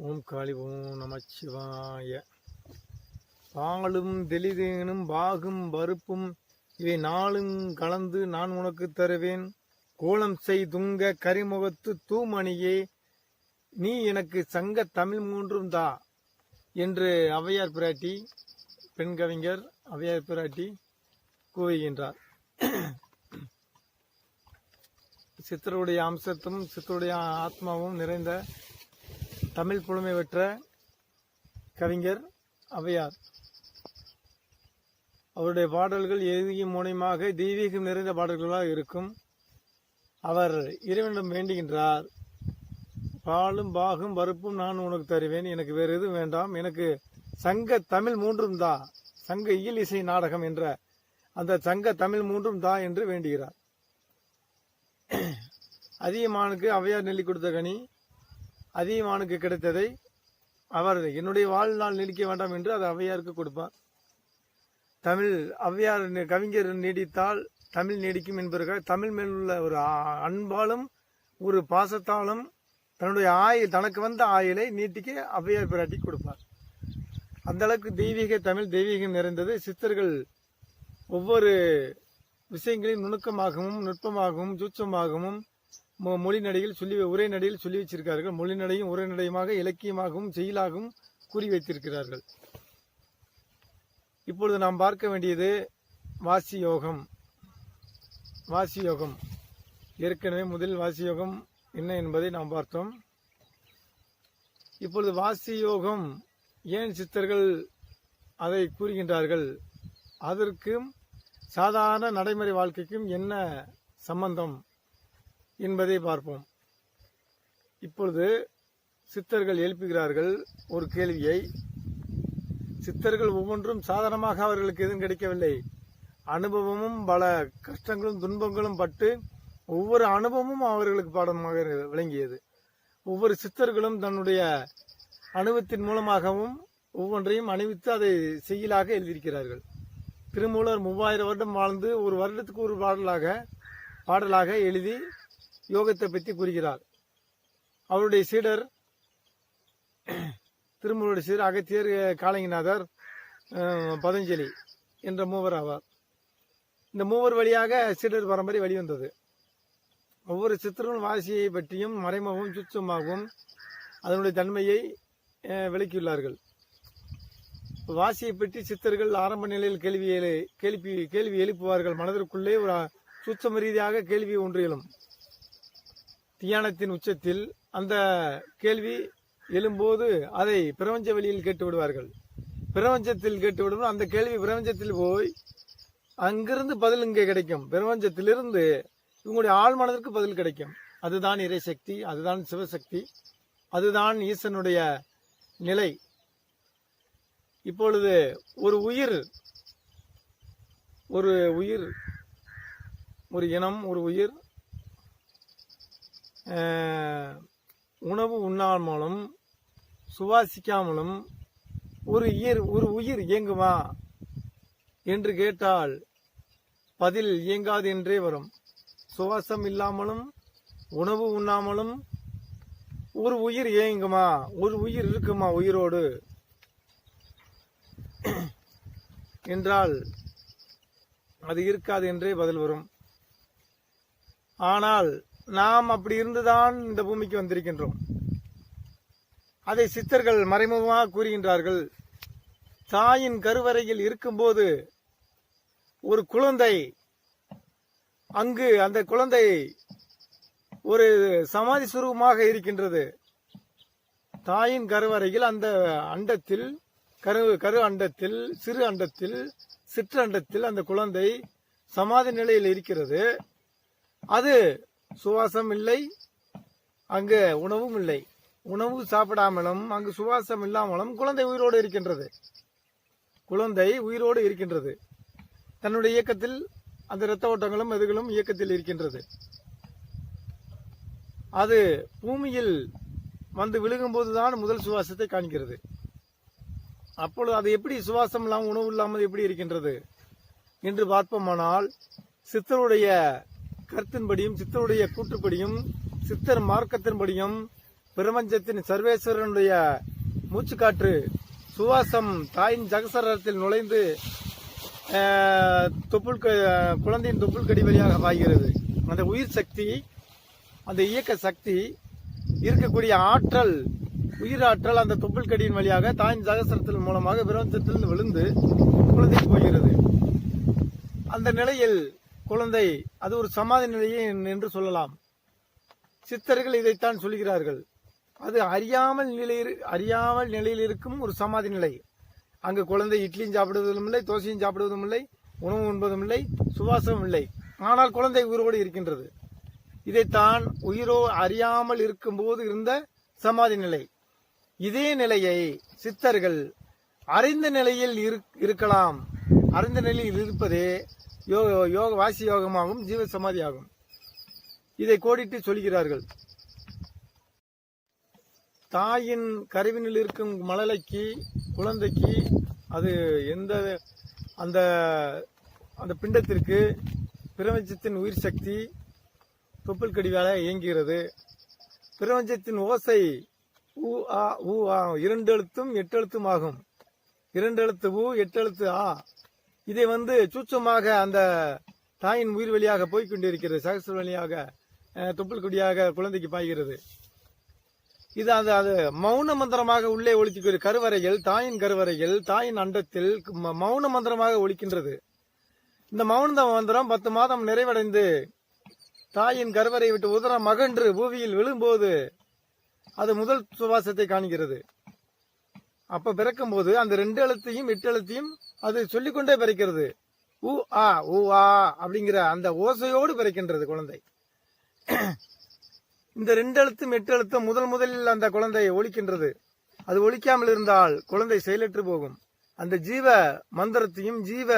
ஓம் காளி ஓம் நமச்சிவாய. பாலும் தெளிதேனும் பாகும் பருப்பும் இவை நாளும் கலந்து நான் உனக்கு தருவேன். கோலம் செய் துங்க கரிமுகத்து தூமணியே, நீ எனக்கு சங்க தமிழ் மூன்றும் தா என்று ஔவையார் பிராட்டி, பெண் கவிஞர் ஔவையார் பிராட்டி கூறுகின்றார். சித்தருடைய அம்சத்தும் சித்தருடைய ஆத்மாவும் நிறைந்த தமிழ் புலமை பெற்ற கவிஞர் ஔவையார். அவருடைய பாடல்கள் எதியும் மூலமாக தெய்வீகம் நிறைந்த பாடல்களாக இருக்கும். அவர் இறைவனிடம் வேண்டுகின்றார், பாலும் பாகும் பருப்பும் நான் உனக்கு தருவேன், எனக்கு வேறு எதுவும் வேண்டாம், எனக்கு சங்க தமிழ் மூன்றும் தா, சங்க இயல் இசை நாடகம் என்ற அந்த சங்க தமிழ் மூன்றும் தா என்று வேண்டுகிறார். அதியமானுக்கு ஔவையார் நெல்லி கொடுத்த கனி அதியமானுக்கு கிடைத்ததை அவர் என்னுடைய வாழ்நாள் நீடிக்க வேண்டாம் என்று அதை ஔவையாருக்கு கொடுப்பார். தமிழ் ஔவையார் கவிஞர் நீடித்தால் தமிழ் நீடிக்கும் என்பதற்காக தமிழ் மேல் உள்ள ஒரு அன்பாலும் ஒரு பாசத்தாலும் தன்னுடைய ஆயுள், தனக்கு வந்த ஆயுளை நீட்டிக்க ஔவையார் பிராட்டி கொடுப்பார். அந்த அளவுக்கு தெய்வீக தமிழ் தெய்வீகம் நிறைந்தது. சித்தர்கள் ஒவ்வொரு விஷயங்களையும் நுணுக்கமாகவும் நுட்பமாகவும் சூட்சமாகவும் மொழி நடையில் சொல்லி உரை நடையில் சொல்லி வச்சிருக்கிறார்கள். மொழி நடையும் உரை நடையுமாக இலக்கியமாகவும் செயலாகவும் கூறி வைத்திருக்கிறார்கள். இப்பொழுது நாம் பார்க்க வேண்டியது வாசி யோகம். வாசி யோகம் ஏற்கனவே முதல் வாசி யோகம் என்ன என்பதை நாம் பார்த்தோம். இப்பொழுது வாசி யோகம் ஏன் சித்தர்கள் அதை கூறுகின்றார்கள், அதற்கும் சாதாரண நடைமுறை வாழ்க்கைக்கும் என்ன சம்பந்தம் என்பதை பார்ப்போம். இப்பொழுது சித்தர்கள் எழுப்புகிறார்கள் ஒரு கேள்வியை. சித்தர்கள் ஒவ்வொன்றும் சாதாரணமாக அவர்களுக்கு எதுவும் கிடைக்கவில்லை. அனுபவமும் பல கஷ்டங்களும் துன்பங்களும் பட்டு ஒவ்வொரு அனுபவமும் அவர்களுக்கு பாடமாக விளங்கியது. ஒவ்வொரு சித்தர்களும் தன்னுடைய அனுபவத்தின் மூலமாகவும் ஒவ்வொன்றையும் அணிவித்து அதை செயலாக எழுதியிருக்கிறார்கள். திருமூலர் 3000 வருடம் வாழ்ந்து ஒரு வருடத்துக்கு ஒரு பாடலாக எழுதி யோகத்தை பற்றி கூறுகிறார். அவருடைய சீடர் திருமூலருடைய சீடர் அகத்தியர், காலங்கிநாதர், பதஞ்சலி என்ற மூவர் ஆவார். இந்த மூவர் வழியாக சீடர் பரம்பரை வெளிவந்தது. ஒவ்வொரு சித்தர்களும் வாசியை பற்றியும் மறைமுகமும் சுத்தமாகவும் அதனுடைய தன்மையை விளக்கியுள்ளார்கள். வாசியை பற்றி சித்தர்கள் ஆரம்ப நிலையில் கேள்வி எழுப்புவார்கள். மனதிற்குள்ளே ஒரு சூட்சம ரீதியாக கேள்வி ஒன்று எழும். தியானத்தின் உச்சத்தில் அந்த கேள்வி எழும்போது அதை பிரபஞ்ச வெளியில் கேட்டு விடுவார்கள். பிரபஞ்சத்தில் கேட்டு விடுவோம். அந்த கேள்வி பிரபஞ்சத்தில் போய் அங்கிருந்து பதில் இங்கே கிடைக்கும். பிரபஞ்சத்திலிருந்து இவங்களுடைய ஆழ் மனதிற்கு பதில் கிடைக்கும். அதுதான் இறைசக்தி, அதுதான் சிவசக்தி, அதுதான் ஈசனுடைய நிலை. இப்பொழுது ஒரு இனம், ஒரு உயிர் உணவு உண்ணாமலும் சுவாசிக்காமலும் ஒரு உயிர் இயங்குமா என்று கேட்டால் பதில் இயங்காது என்றே வரும். சுவாசம் இல்லாமலும் உணவு உண்ணாமலும் ஒரு உயிர் இயங்குமா, ஒரு உயிர் இருக்குமா உயிரோடு என்றால் அது இருக்காது என்றே பதில் வரும். ஆனால் நாம் அப்படி இருந்துதான் இந்த பூமிக்கு வந்திருக்கின்றோம். அதை சித்தர்கள் மறைமுகமாக கூறுகின்றார்கள். தாயின் கருவறையில் இருக்கும்போது ஒரு குழந்தை, அங்கு அந்த குழந்தை ஒரு சமாதி சுரூபமாக இருக்கின்றது. தாயின் கருவறையில் அந்த அண்டத்தில், கரு அண்டத்தில், சிறு அண்டத்தில், சிற்றண்டத்தில் அந்த குழந்தை சமாதி நிலையில் இருக்கிறது. அது சுவாசம் இல்லை, அங்கு உணவும் இல்லை. உணவு சாப்பிடாமலும் அங்கு சுவாசம் இல்லாமலும் குழந்தை உயிரோடு இருக்கின்றது. குழந்தை உயிரோடு இருக்கின்றது. தன்னுடைய இயக்கத்தில் அந்த இரத்த ஓட்டங்களும் எதுகளும் இயக்கத்தில் இருக்கின்றது. அது பூமியில் வந்து விழுகும் போதுதான் முதல் சுவாசத்தை காண்கிறது. அப்பொழுது அது எப்படி சுவாசம் இல்லாமல் உணவு இல்லாமல் எப்படி இருக்கின்றது என்று பார்ப்போமானால், சித்தருடைய கருத்தின்படியும் சித்தருடைய கூற்றுப்படியும் சித்தர் மார்க்கத்தின்படியும் பிரபஞ்சத்தின் சர்வேஸ்வரனுடைய மூச்சுக்காற்று சுவாசம் தாயின் ஜகசரத்தில் நுழைந்து குழந்தையின் தொப்புள் கடி வழியாக பாய்கிறது. அந்த உயிர் சக்தி, அந்த இயக்க சக்தி, இருக்கக்கூடிய ஆற்றல், உயிராற்றல் அந்த தொப்புள் கடியின் வழியாக தாயின் ஜகசரத்தின் மூலமாக பிரபஞ்சத்திலிருந்து விழுந்து குழந்தைக்கு போகிறது. அந்த நிலையில் குழந்தை அது ஒரு சமாதி நிலையே என்று சொல்லலாம். சித்தர்கள் இதைத்தான் சொல்கிறார்கள். அது அறியாமல் நிலையில் இருக்கும் ஒரு சமாதி நிலை. அங்கு குழந்தை இட்லியும் சாப்பிடுவதும் இல்லை, தோசையும் சாப்பிடுவதும் இல்லை, உணவு உண்பதும் இல்லை, சுவாசமும் இல்லை. ஆனால் குழந்தை உயிரோடு இருக்கின்றது. இதைத்தான் அறியாமல் இருக்கும்போது இருந்த சமாதி நிலை. இதே நிலையை சித்தர்கள் அறிந்த நிலையில் இருக்கலாம். அறிந்த நிலையில் இருப்பதே வாசி யோகமாகும், ஜீவ சமாதியாகும். இதை கோடிட்டு சொல்கிறார்கள். தாயின் கருவினில் இருக்கும் மழலைக்கு, குழந்தைக்கு அது அந்த அந்த பிண்டத்திற்கு பிரபஞ்சத்தின் உயிர் சக்தி தொப்புள் கடிவால இயங்குகிறது. பிரபஞ்சத்தின் ஓசை ஊ ஆ ஊ ஆ, 2 எழுத்தும் 8 எழுத்தும் ஆகும். 2 எழுத்து ஊ, 8 எழுத்து ஆ. இதை சூட்சமாக அந்த தாயின் உயிர் வழியாக போய்கொண்டிருக்கிறது. சகசர வழியாக தொப்புள் கொடியாக குழந்தைக்கு பாய்கிறது. இது அது மௌன மந்திரமாக உள்ளே ஒலிக்கிறது. கருவறையில், தாயின் கருவறையில், தாயின் அண்டத்தில் மௌன மந்திரமாக ஒலிக்கின்றது. இந்த மௌன மந்திரம் 10 மாதம் நிறைவடைந்து தாயின் கருவறை விட்டு உதரம் மகன்று பூமியில் விழும்போது அது முதல் சுவாசத்தை காண்கிறது. அப்ப பிறக்கும் போது அந்த 2 எழுத்தையும் 8 எழுத்தையும் அது சொல்லிக்கொண்டே பிறக்கிறது. ஊ ஆ ஊ ஆ அப்படிங்கிற அந்த ஓசையோடு பிறக்கின்றது குழந்தை. இந்த 2 எழுத்தும் 8 எழுத்தும் முதலில் அந்த குழந்தை ஒலிக்கின்றது. அது ஒலிக்காமல் இருந்தால் குழந்தை செயலற்று போகும். அந்த ஜீவ மந்திரத்தையும் ஜீவ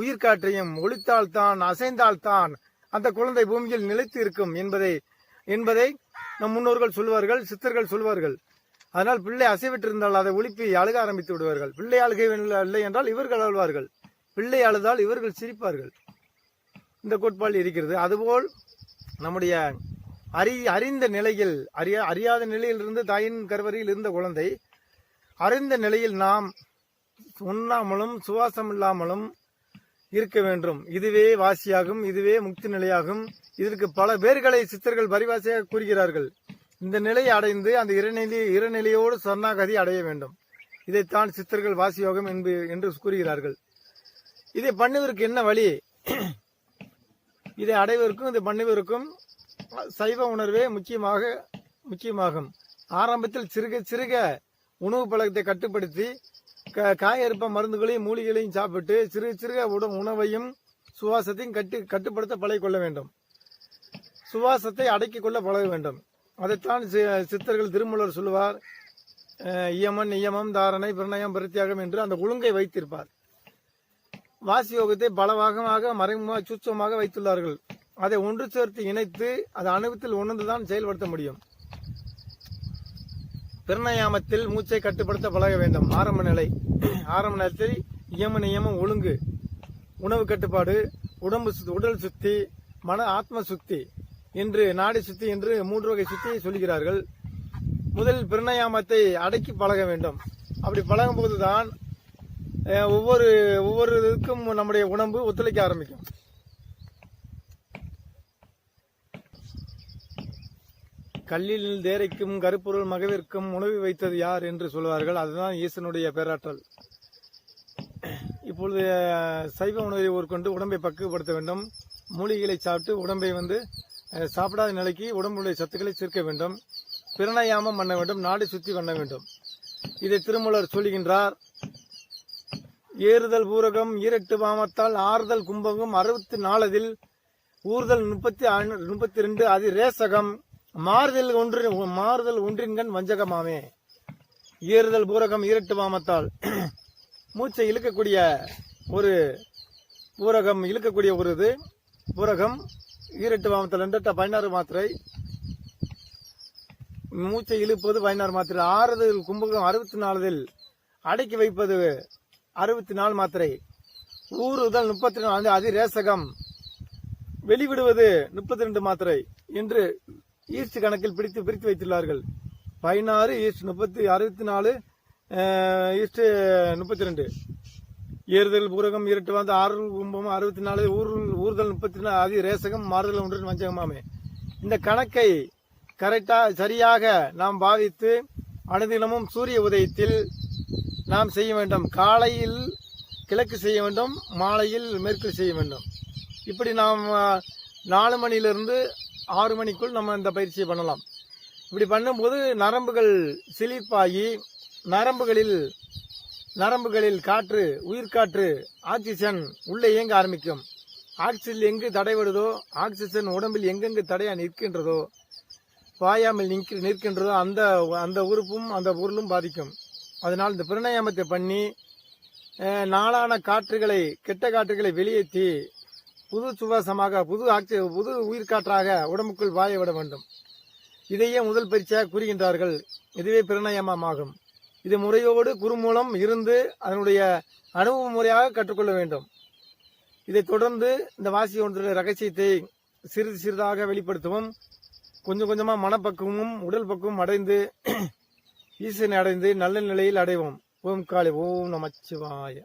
உயிர்காற்றையும் ஒலித்தால்தான், அசைந்தால்தான் அந்த குழந்தை பூமியில் நிலைத்து இருக்கும் என்பதை நம் முன்னோர்கள் சொல்வார்கள், சித்தர்கள் சொல்வார்கள். அதனால் பிள்ளை அசைவிட்டிருந்தால் அதை ஒலிப்பி அழுக ஆரம்பித்து விடுவார்கள். பிள்ளை அழுகை இல்லை என்றால் இவர்கள் அழுவார்கள். பிள்ளை அழுதால் இவர்கள் சிரிப்பார்கள். இந்த கோட்பாடு இருக்கிறது. அதுபோல் நம்முடைய அறிந்த நிலையில், அறியாத நிலையில் இருந்து தாயின் கருவறையில் இருந்த குழந்தை அறிந்த நிலையில் நாம் உண்ணாமலும் சுவாசம் இல்லாமலும் இருக்க வேண்டும். இதுவே வாசியாகும், இதுவே முக்தி நிலையாகும். இதற்கு பல பேர்களை சித்தர்கள் பரிவாசியாக கூறுகிறார்கள். இந்த நிலையை அடைந்து அந்த இறைநிலையோடு சரணாகதி அடைய வேண்டும். இதைத்தான் சித்தர்கள் வாசியோகம் என்று கூறுகிறார்கள். இதை பண்ணுவதற்கு என்ன வழி? இதை அடைவதற்கும் இதை பண்ணுவதற்கும் சைவ உணர்வே முக்கியமாகும். ஆரம்பத்தில் சிறுக உணவு பழக்கத்தை கட்டுப்படுத்தி காயறுப்ப மருந்துகளையும் மூலிகளையும் சாப்பிட்டு சிறுக உணவையும் சுவாசத்தையும் கட்டுப்படுத்த பழகிக்கொள்ள வேண்டும். சுவாசத்தை அடக்கிக் கொள்ள பழக வேண்டும். அதைத்தான் சித்தர்கள் திருமூலர் சொல்லுவார். இயமன் நியமம் தாரணை பிரணயம் பிரத்தியாகம் என்று அந்த ஒழுங்கை வைத்திருப்பார். வாசி யோகத்தை பல பாகமாக மறைமுகமாக சூட்சமாக வைத்துள்ளார்கள். அதை ஒன்று சேர்த்து இணைத்து அதை அனுபவத்தில் உணர்ந்துதான் செயல்படுத்த முடியும். பிரணயாமத்தில் மூச்சை கட்டுப்படுத்த பழக வேண்டும். ஆரம்ப நிலையத்தில் இயம நியமம் ஒழுங்கு, உணவு கட்டுப்பாடு, உடல் சுத்தி, ஆத்ம சுத்தி என்று நாடி சுத்தி என்று 3 வகை சுத்தியை சொல்கிறார்கள். முதலில் பிரணயாமத்தை அடக்கி பழக வேண்டும். அப்படி பழகும் போதுதான் ஒவ்வொரு இதுக்கும் நம்முடைய உடம்பு ஒத்துழைக்க ஆரம்பிக்கும். கல்லில் தேரைக்கும் கருப்பொருள் மகவிற்கும் உணவு வைத்தது யார் என்று சொல்வார்கள். அதுதான் ஈசனுடைய பேராற்றல். இப்பொழுது சைவ உணவை கொண்டு உடம்பை பக்குவப்படுத்த வேண்டும். மூலிகைகளை சாப்பிட்டு உடம்பை சாப்பிடாத நிலைக்கு உடம்புடைய சத்துக்களை சேர்க்க வேண்டும். பிரணயாமம் பண்ண வேண்டும். நாடி சுத்தி பண்ண வேண்டும். இதை திருமூலர் சொல்லுகின்றார். ஏறுதல் பூரகம் 8 வாமத்தால் ஆறுதல் கும்பகம் 64 ஊறுதல் 32 அது ரேசகம் மாறுதல் ஒன்றின்கண் வஞ்சகமாமே. ஏறுதல் பூரகம் 8 வாமத்தால் மூச்சை இழுக்கக்கூடிய ஒரு பூரகம் ஒரு பூரகம் 8 வாமத்தால் 16 மாத்திரை. மூச்சை இழுப்பது 16 மாத்திரை. ஆறுதல் கும்பகம் 64 அடக்கி வைப்பது 64 மாத்திரை. ஊறுதல் 34 அதிரேசகம் வெளிவிடுவது 32 மாத்திரை என்று ஈஸ்ட் கணக்கில் பிரித்து வைத்துள்ளார்கள். 16:64:32 ஏறுதல் பூரகம் இருட்டு வந்து 6 கும்பம் 64 ஊறுதல் 34 ஆதி ரேசகம் மாறுதல் 1 வஞ்சகமாமே. இந்த கணக்கை கரெக்டா சரியாக நாம் பாவித்து அனுதினமும் சூரிய உதயத்தில் நாம் செய்ய வேண்டும். காலையில் கிழக்கு செய்ய வேண்டும், மாலையில் மேற்கு செய்ய வேண்டும். இப்படி நாம் 4 மணியிலிருந்து 6 மணிக்குள் நம்ம இந்த பயிற்சியை பண்ணலாம். இப்படி பண்ணும்போது நரம்புகள் சிலிர்ப்பாகி நரம்புகளில் காற்று, உயிர்காற்று, ஆக்சிஜன் உள்ளே இயங்க ஆரம்பிக்கும். ஆக்சிஜன் எங்கு தடைபடுதோ, ஆக்சிஜன் உடம்பில் எங்கெங்கு தடையா நிற்கின்றதோ, பாயாமல் நிற்கின்றதோ அந்த உறுப்பும் அந்த பொருளும் பாதிக்கும். அதனால் இந்த பிராணாயாமத்தை பண்ணி நாளான காற்றுகளை, கெட்ட காற்றுகளை வெளியேற்றி புது சுவாசமாக, புது உயிர்காற்றாக உடம்புக்குள் வாய விட வேண்டும். இதையே முதல் பயிற்சியாக கூறுகின்றார்கள். இதுவே பிராணாயாமமாகும். இது முறையோடு குரு மூலம் இருந்து அதனுடைய அனுபவ முறையாக கற்றுக்கொள்ள வேண்டும். இதை தொடர்ந்து இந்த வாசி ஒன்றுடைய ரகசியத்தை சிறிது சிறிதாக வெளிப்படுத்தவும், கொஞ்சம் கொஞ்சமா மனப்பக்குவமும் உடல் பக்குவம் அடைந்து ஈசனை அடைந்து நல்ல நிலையில் அடைவோம். ஓம் காளி, ஓம் நமச்சிவாய.